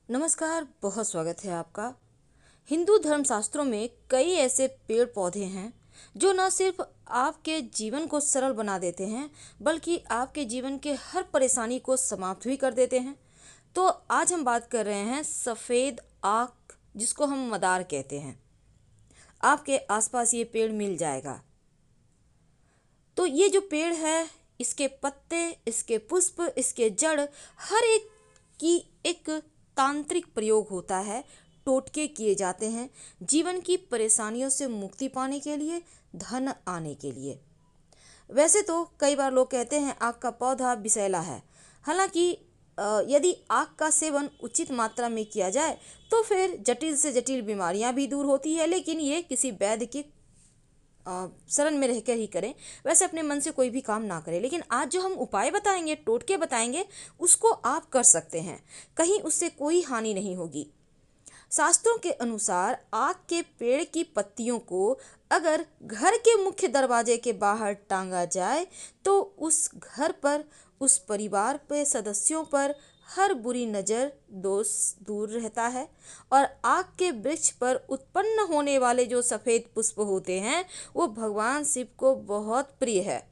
नमस्कार, बहुत स्वागत है आपका। हिंदू धर्मशास्त्रों में कई ऐसे पेड़ पौधे हैं जो न सिर्फ आपके जीवन को सरल बना देते हैं बल्कि आपके जीवन के हर परेशानी को समाप्त भी कर देते हैं। तो आज हम बात कर रहे हैं सफ़ेद आक, जिसको हम मदार कहते हैं। आपके आसपास ये पेड़ मिल जाएगा। तो ये जो पेड़ है, इसके पत्ते, इसके पुष्प, इसके जड़, हर एक की एक तांत्रिक प्रयोग होता है। टोटके किए जाते हैं जीवन की परेशानियों से मुक्ति पाने के लिए, धन आने के लिए। वैसे तो कई बार लोग कहते हैं आक का पौधा विषैला है। हालांकि यदि आक का सेवन उचित मात्रा में किया जाए तो फिर जटिल से जटिल बीमारियां भी दूर होती है, लेकिन ये किसी वैद्य की शरण में रहकर ही करें। वैसे अपने मन से कोई भी काम ना करें। लेकिन आज जो हम उपाय बताएंगे, टोटके बताएंगे, उसको आप कर सकते हैं, कहीं उससे कोई हानि नहीं होगी। शास्त्रों के अनुसार आक के पेड़ की पत्तियों को अगर घर के मुख्य दरवाजे के बाहर टांगा जाए तो उस घर पर, उस परिवार पे सदस्यों पर हर बुरी नज़र, दोष दूर रहता है। और आक के वृक्ष पर उत्पन्न होने वाले जो सफ़ेद पुष्प होते हैं वो भगवान शिव को बहुत प्रिय है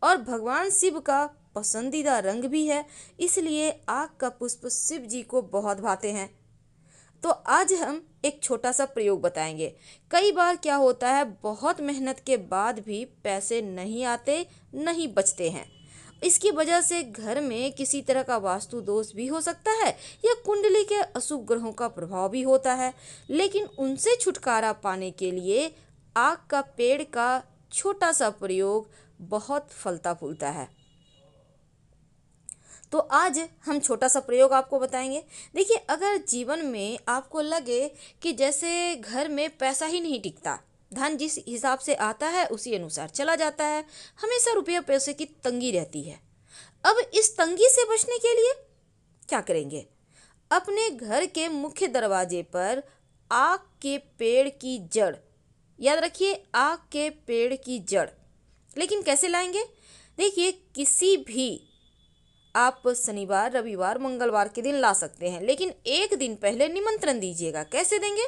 और भगवान शिव का पसंदीदा रंग भी है, इसलिए आक का पुष्प शिव जी को बहुत भाते हैं। तो आज हम एक छोटा सा प्रयोग बताएंगे। कई बार क्या होता है, बहुत मेहनत के बाद भी पैसे नहीं आते, नहीं बचते हैं। इसकी वजह से घर में किसी तरह का वास्तु दोष भी हो सकता है या कुंडली के अशुभ ग्रहों का प्रभाव भी होता है। लेकिन उनसे छुटकारा पाने के लिए आक का पेड़ का छोटा सा प्रयोग बहुत फलता फूलता है। तो आज हम छोटा सा प्रयोग आपको बताएंगे। देखिए, अगर जीवन में आपको लगे कि जैसे घर में पैसा ही नहीं टिकता, धन जिस हिसाब से आता है उसी अनुसार चला जाता है, हमेशा रुपये पैसे की तंगी रहती है। अब इस तंगी से बचने के लिए क्या करेंगे? अपने घर के मुख्य दरवाजे पर आक के पेड़ की जड़, याद रखिए आक के पेड़ की जड़। लेकिन कैसे लाएंगे? देखिए, किसी भी आप शनिवार, रविवार, मंगलवार के दिन ला सकते हैं, लेकिन एक दिन पहले निमंत्रण दीजिएगा। कैसे देंगे?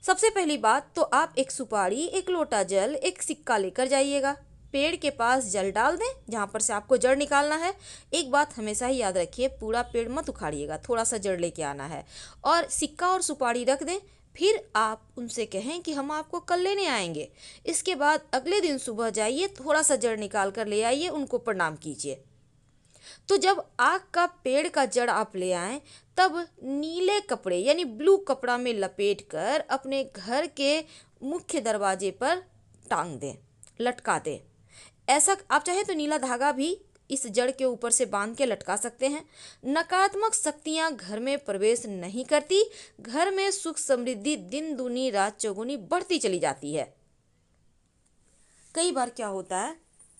सबसे पहली बात तो आप एक सुपारी, एक लोटा जल, एक सिक्का लेकर जाइएगा। पेड़ के पास जल डाल दें जहाँ पर से आपको जड़ निकालना है। एक बात हमेशा ही याद रखिए, पूरा पेड़ मत उखाड़िएगा, थोड़ा सा जड़ लेके आना है। और सिक्का और सुपारी रख दें। फिर आप उनसे कहें कि हम आपको कल लेने आएंगे। इसके बाद अगले दिन सुबह जाइए, थोड़ा सा जड़ निकाल कर ले आइए, उनको प्रणाम कीजिए। तो जब आक का पेड़ का जड़ आप ले आएं, तब नीले कपड़े यानी ब्लू कपड़ा में लपेट कर अपने घर के मुख्य दरवाजे पर टांग दें, लटका दें। ऐसा आप चाहे तो नीला धागा भी इस जड़ के ऊपर से बांध के लटका सकते हैं। नकारात्मक शक्तियां घर में प्रवेश नहीं करती, घर में सुख समृद्धि दिन दूनी रात चौगुनी बढ़ती चली जाती है। कई बार क्या होता है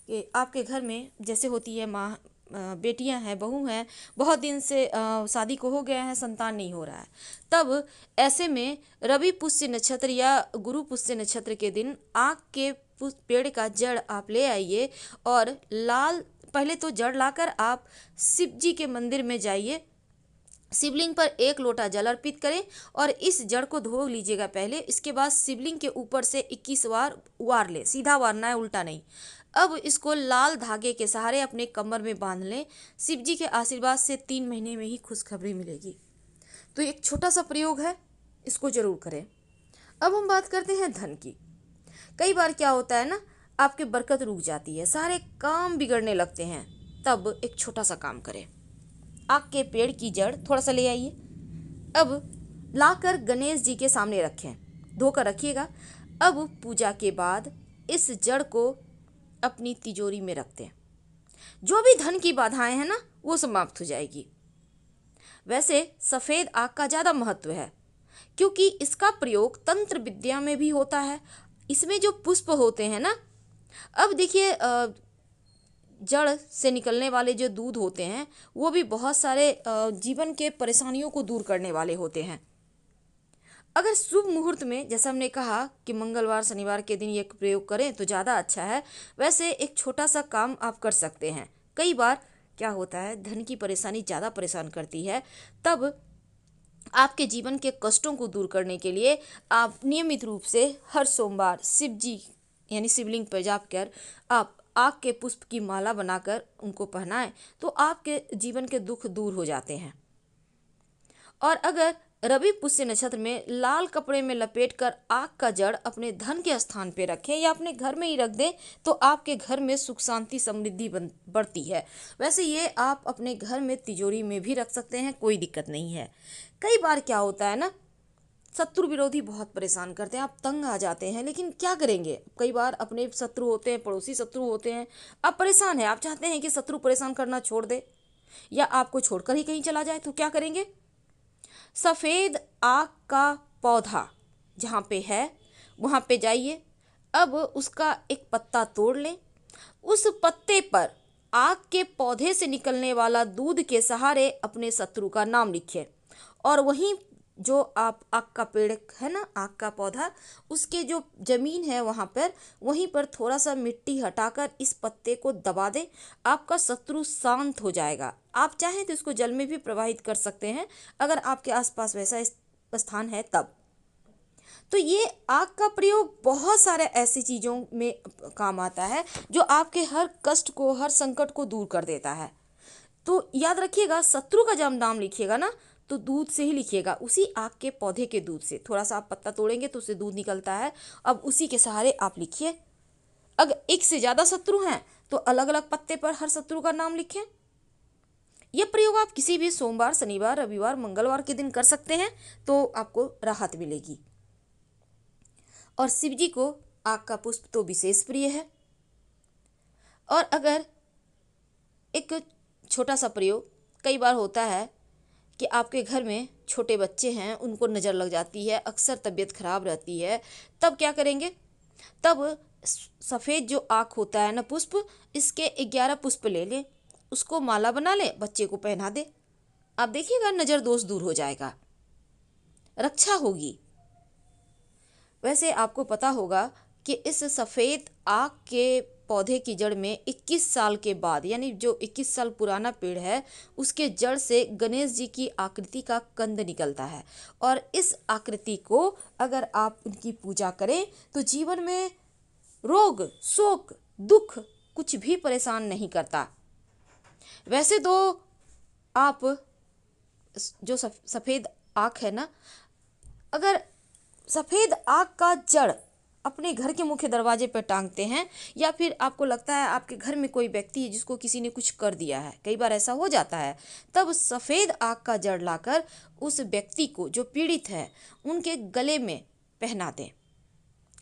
कि आपके घर में जैसे होती है माँ, बेटियां हैं, बहू हैं, बहुत दिन से शादी को हो गया है, संतान नहीं हो रहा है। तब ऐसे में रवि पुष्य नक्षत्र या गुरु पुष्य नक्षत्र के दिन आक के पेड़ का जड़ आप ले आइए और लाल, पहले तो जड़ लाकर आप शिव जी के मंदिर में जाइए, शिवलिंग पर एक लोटा जल अर्पित करें और इस जड़ को धो लीजिएगा पहले। इसके बाद शिवलिंग के ऊपर से 21 बार वार लें, सीधा वारना है, उल्टा नहीं। अब इसको लाल धागे के सहारे अपने कमर में बांध लें। शिव जी के आशीर्वाद से 3 महीने में ही खुशखबरी मिलेगी। तो एक छोटा सा प्रयोग है, इसको जरूर करें। अब हम बात करते हैं धन की। कई बार क्या होता है ना, आपकी बरकत रुक जाती है, सारे काम बिगड़ने लगते हैं। तब एक छोटा सा काम करें, आक के पेड़ की जड़ थोड़ा सा ले आइए। अब लाकर गणेश जी के सामने रखें, धोकर रखिएगा। अब पूजा के बाद इस जड़ को अपनी तिजोरी में रख दें। जो भी धन की बाधाएं हैं ना, वो समाप्त हो जाएगी। वैसे सफ़ेद आक का ज़्यादा महत्व है क्योंकि इसका प्रयोग तंत्र विद्या में भी होता है। इसमें जो पुष्प होते हैं ना, अब देखिए जड़ से निकलने वाले जो दूध होते हैं वो भी बहुत सारे जीवन के परेशानियों को दूर करने वाले होते हैं। अगर शुभ मुहूर्त में, जैसा हमने कहा कि मंगलवार, शनिवार के दिन ये प्रयोग करें तो ज़्यादा अच्छा है। वैसे एक छोटा सा काम आप कर सकते हैं। कई बार क्या होता है, धन की परेशानी ज़्यादा परेशान करती है, तब आपके जीवन के कष्टों को दूर करने के लिए आप नियमित रूप से हर सोमवार शिव जी यानी शिवलिंग पर जाकर आप आक के पुष्प की माला बनाकर उनको पहनाएं तो आपके जीवन के दुख दूर हो जाते हैं। और अगर रवि पुष्य नक्षत्र में लाल कपड़े में लपेटकर आग का जड़ अपने धन के स्थान पे रखें या अपने घर में ही रख दें तो आपके घर में सुख शांति समृद्धि बढ़ती है। वैसे ये आप अपने घर में तिजोरी में भी रख सकते हैं, कोई दिक्कत नहीं है। कई बार क्या होता है ना, शत्रु विरोधी बहुत परेशान करते हैं, आप तंग आ जाते हैं, लेकिन क्या करेंगे। कई बार अपने शत्रु होते हैं, पड़ोसी शत्रु होते हैं, आप परेशान हैं, आप चाहते हैं कि शत्रु परेशान करना छोड़ दे या आपको छोड़कर ही कहीं चला जाए, तो क्या करेंगे। सफ़ेद आक का पौधा जहाँ पे है वहाँ पे जाइए, अब उसका एक पत्ता तोड़ लें, उस पत्ते पर आक के पौधे से निकलने वाला दूध के सहारे अपने शत्रु का नाम लिखिए और वहीं जो आप आक का पेड़ है ना, आक का पौधा, उसके जो जमीन है वहाँ पर वहीं पर थोड़ा सा मिट्टी हटाकर इस पत्ते को दबा दें, आपका शत्रु शांत हो जाएगा। आप चाहें तो इसको जल में भी प्रवाहित कर सकते हैं अगर आपके आसपास वैसा स्थान है तब। तो ये आग का प्रयोग बहुत सारे ऐसी चीज़ों में काम आता है जो आपके हर कष्ट को, हर संकट को दूर कर देता है। तो याद रखिएगा, शत्रु का जब नाम लिखिएगा ना तो दूध से ही लिखिएगा, उसी आग के पौधे के दूध से। थोड़ा सा आप पत्ता तोड़ेंगे तो उससे दूध निकलता है, अब उसी के सहारे आप लिखिए। अगर एक से ज़्यादा शत्रु हैं तो अलग अलग पत्ते पर हर शत्रु का नाम लिखें। यह प्रयोग आप किसी भी सोमवार, शनिवार, रविवार, मंगलवार के दिन कर सकते हैं तो आपको राहत मिलेगी। और शिव जी को आग का पुष्प तो विशेष प्रिय है। और अगर एक छोटा सा प्रयोग, कई बार होता है कि आपके घर में छोटे बच्चे हैं, उनको नज़र लग जाती है, अक्सर तबीयत खराब रहती है, तब क्या करेंगे। तब सफ़ेद जो आँख होता है ना पुष्प, इसके 11 पुष्प ले लें, उसको माला बना लें, बच्चे को पहना दे, आप देखिएगा नज़र दोष दूर हो जाएगा, रक्षा होगी। वैसे आपको पता होगा कि इस सफ़ेद आक के पौधे की जड़ में 21 साल के बाद, यानी जो 21 साल पुराना पेड़ है, उसके जड़ से गणेश जी की आकृति का कंद निकलता है। और इस आकृति को अगर आप उनकी पूजा करें तो जीवन में रोग, शोक, दुख कुछ भी परेशान नहीं करता। वैसे तो आप जो सफ़ेद आक है ना, अगर सफ़ेद आग का जड़ अपने घर के मुख्य दरवाजे पर टांगते हैं या फिर आपको लगता है आपके घर में कोई व्यक्ति है जिसको किसी ने कुछ कर दिया है, कई बार ऐसा हो जाता है, तब सफ़ेद आग का जड़ लाकर उस व्यक्ति को जो पीड़ित है उनके गले में पहना दें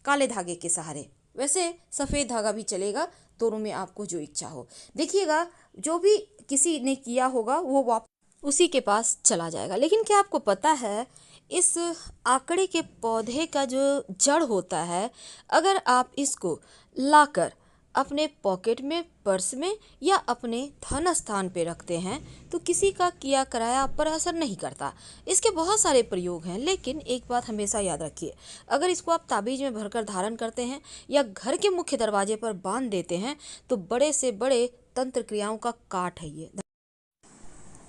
काले धागे के सहारे। वैसे सफ़ेद धागा भी चलेगा, दोनों में आपको जो इच्छा हो। देखिएगा, जो भी किसी ने किया होगा वो वापस उसी के पास चला जाएगा। लेकिन क्या आपको पता है, इस आकड़े के पौधे का जो जड़ होता है, अगर आप इसको लाकर अपने पॉकेट में, पर्स में या अपने धन स्थान पे रखते हैं तो किसी का किया कराया आप पर असर नहीं करता। इसके बहुत सारे प्रयोग हैं, लेकिन एक बात हमेशा याद रखिए, अगर इसको आप ताबीज़ में भरकर धारण करते हैं या घर के मुख्य दरवाजे पर बांध देते हैं तो बड़े से बड़े तंत्र क्रियाओं का काट है ये।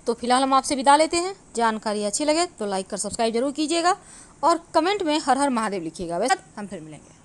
तो फिलहाल हम आपसे विदा लेते हैं। जानकारी अच्छी लगे तो लाइक कर सब्सक्राइब जरूर कीजिएगा और कमेंट में हर हर महादेव लिखिएगा। वैसे हम फिर मिलेंगे।